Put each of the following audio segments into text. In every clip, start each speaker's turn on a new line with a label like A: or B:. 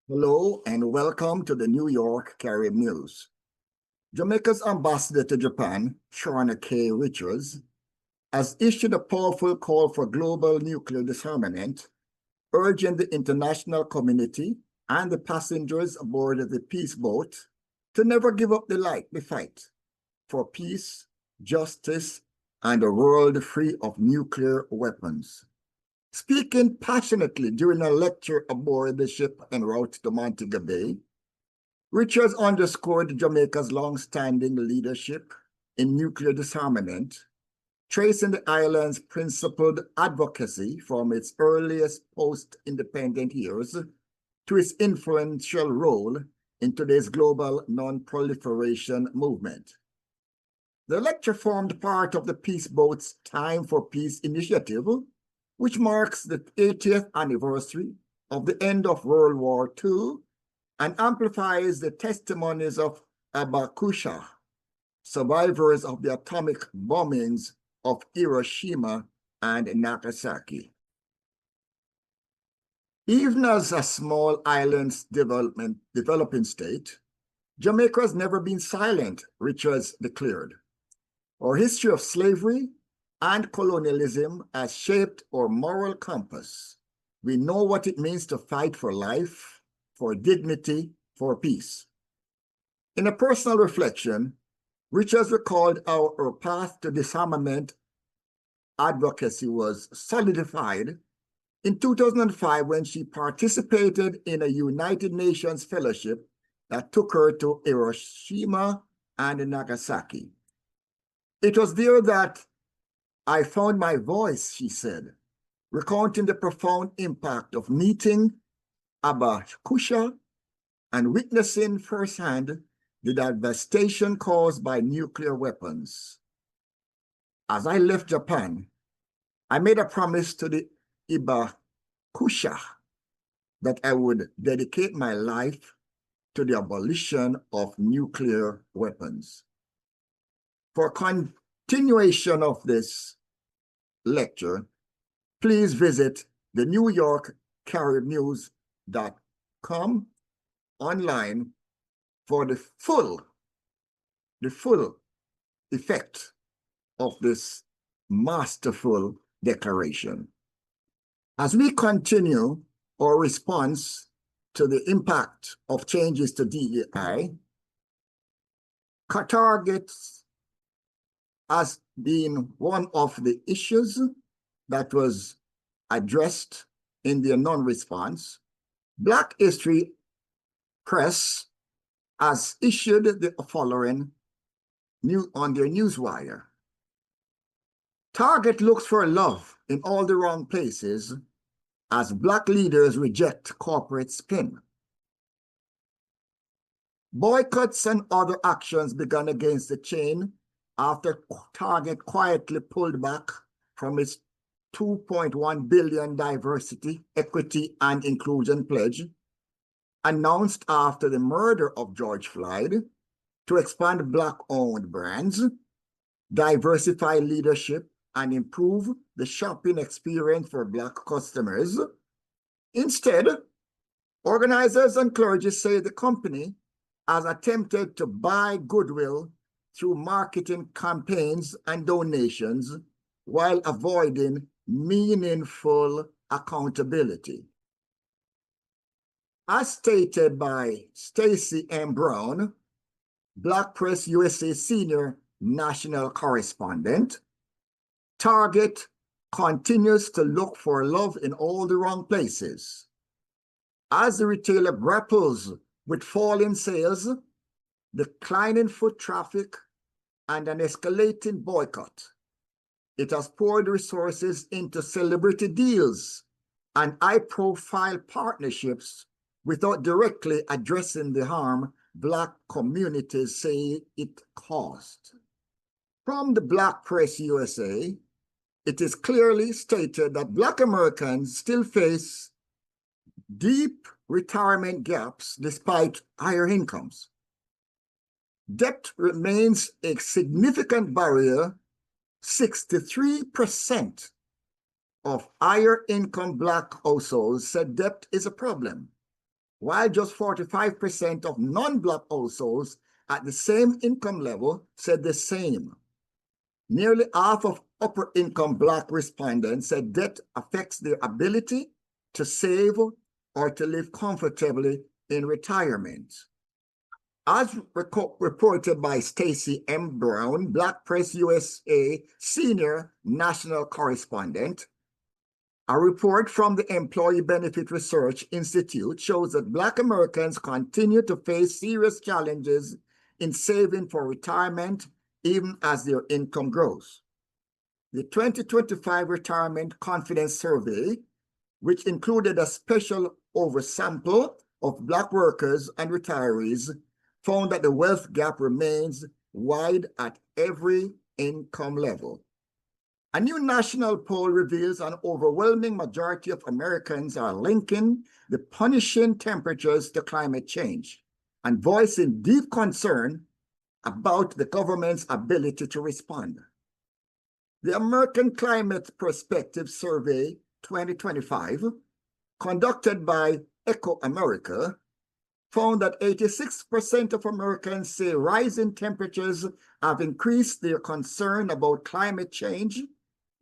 A: Hello and welcome to the New York Carib News. Jamaica's ambassador to Japan, Shauna K. Richards, has issued a powerful call for global nuclear disarmament, urging the international community and the passengers aboard the peace boat to never give up the fight for peace, justice, and a world free of nuclear weapons. Speaking passionately during a lecture aboard the ship en route to Montego Bay, Richards underscored Jamaica's long-standing leadership in nuclear disarmament, tracing the island's principled advocacy from its earliest post-independent years to its influential role in today's global non-proliferation movement. The lecture formed part of the Peace Boat's Time for Peace initiative, which marks the 80th anniversary of the end of World War II and amplifies the testimonies of Abakusha, survivors of the atomic bombings of Hiroshima and Nagasaki. Even as a small island developing state, Jamaica has never been silent, Richards declared. Our history of slavery and colonialism has shaped our moral compass. We know what it means to fight for life, for dignity, for peace. In a personal reflection, Richards recalled how her path to disarmament advocacy was solidified in 2005 when she participated in a United Nations fellowship that took her to Hiroshima and Nagasaki. It was there that I found my voice, she said, recounting the profound impact of meeting Abakusha and witnessing firsthand the devastation caused by nuclear weapons. As I left Japan, I made a promise to the Abakusha that I would dedicate my life to the abolition of nuclear weapons. For continuation of this lecture, please visit the New York Carib News.com online for the full effect of this masterful declaration. As we continue our response to the impact of changes to DEI, targets has been one of the issues that was addressed in their non-response. Black History Press has issued the following on their newswire. Target looks for love in all the wrong places as Black leaders reject corporate spin. Boycotts and other actions begun against the chain after Target quietly pulled back from its $2.1 billion diversity, equity, and inclusion pledge, announced after the murder of George Floyd, to expand Black-owned brands, diversify leadership, and improve the shopping experience for Black customers. Instead, organizers and clergy say the company has attempted to buy goodwill through marketing campaigns and donations while avoiding meaningful accountability. As stated by Stacey M. Brown, Black Press USA Senior National Correspondent, Target continues to look for love in all the wrong places. As the retailer grapples with falling sales, declining foot traffic, and an escalating boycott, it has poured resources into celebrity deals and high-profile partnerships without directly addressing the harm Black communities say it caused. From the Black Press USA, it is clearly stated that Black Americans still face deep retirement gaps despite higher incomes. Debt remains a significant barrier. 63% of higher income Black households said debt is a problem, while just 45% of non-Black households at the same income level said the same. Nearly half of upper-income Black respondents said debt affects their ability to save or to live comfortably in retirement. As reported by Stacey M. Brown, Black Press USA Senior National Correspondent, a report from the Employee Benefit Research Institute shows that Black Americans continue to face serious challenges in saving for retirement even as their income grows. The 2025 Retirement Confidence Survey, which included a special oversample of Black workers and retirees, found that the wealth gap remains wide at every income level. A new national poll reveals an overwhelming majority of Americans are linking the punishing temperatures to climate change and voicing deep concern about the government's ability to respond. The American Climate Perspective Survey 2025, conducted by Echo America, found that 86% of Americans say rising temperatures have increased their concern about climate change,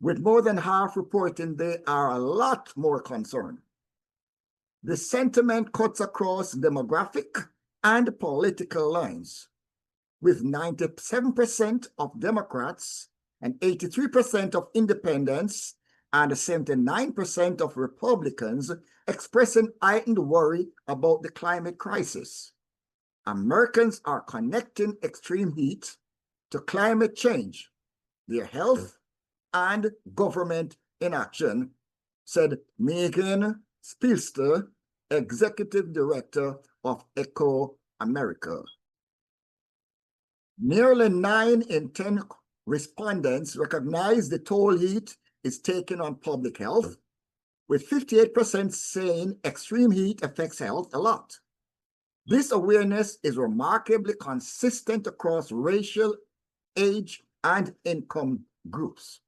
A: with more than half reporting they are a lot more concerned. The sentiment cuts across demographic and political lines, with 97% of Democrats and 83% of independents and 79% of Republicans expressing heightened worry about the climate crisis. Americans are connecting extreme heat to climate change, their health, and government inaction, said Megan Spielster, Executive Director of Echo America. Nearly 9 in 10 respondents recognize the toll heat is taking on public health, with 58% saying extreme heat affects health a lot. This awareness is remarkably consistent across racial, age, and income groups.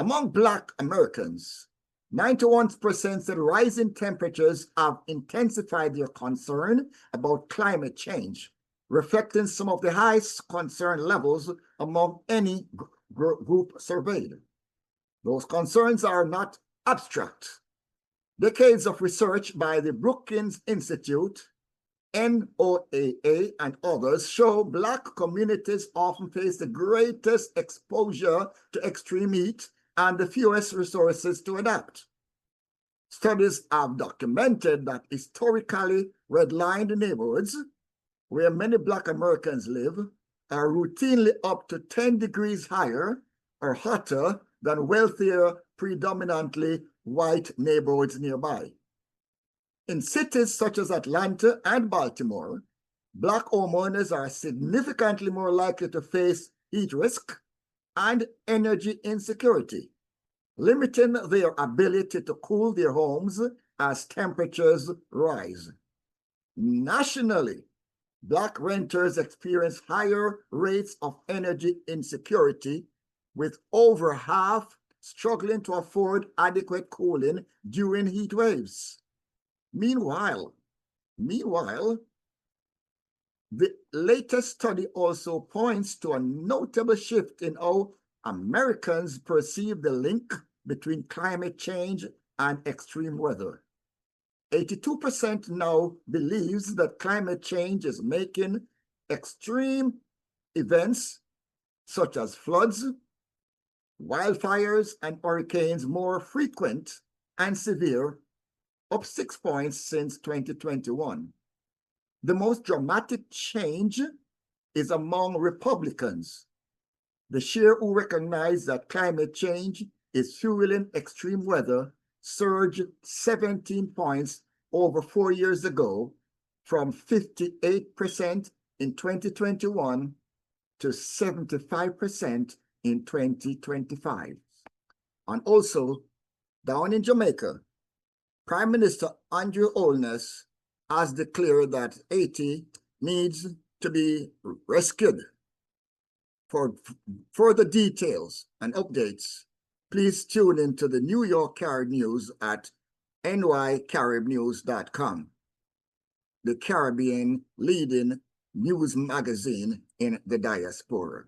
A: Among Black Americans, 91% said rising temperatures have intensified their concern about climate change, reflecting some of the highest concern levels among any group surveyed. Those concerns are not abstract. Decades of research by the Brookings Institute, NOAA, and others show Black communities often face the greatest exposure to extreme heat and the fewest resources to adapt. Studies have documented that historically redlined neighborhoods where many Black Americans live are routinely up to 10 degrees higher or hotter than wealthier, predominantly white neighborhoods nearby. In cities such as Atlanta and Baltimore, Black homeowners are significantly more likely to face heat risk and energy insecurity, limiting their ability to cool their homes as temperatures rise. Nationally, Black renters experience higher rates of energy insecurity, with over half struggling to afford adequate cooling during heat waves. Meanwhile, the latest study also points to a notable shift in how Americans perceive the link between climate change and extreme weather. 82% now believes that climate change is making extreme events such as floods, wildfires, and hurricanes more frequent and severe, up 6 points since 2021. The most dramatic change is among Republicans. The share who recognize that climate change is fueling extreme weather surged 17 points over 4 years ago, from 58% in 2021 to 75% in 2025. And also, down in Jamaica, Prime Minister Andrew Holness has declared that Haiti needs to be rescued. For further details and updates, please tune into the New York Carib News at nycaribnews.com. the Caribbean leading news magazine in the diaspora.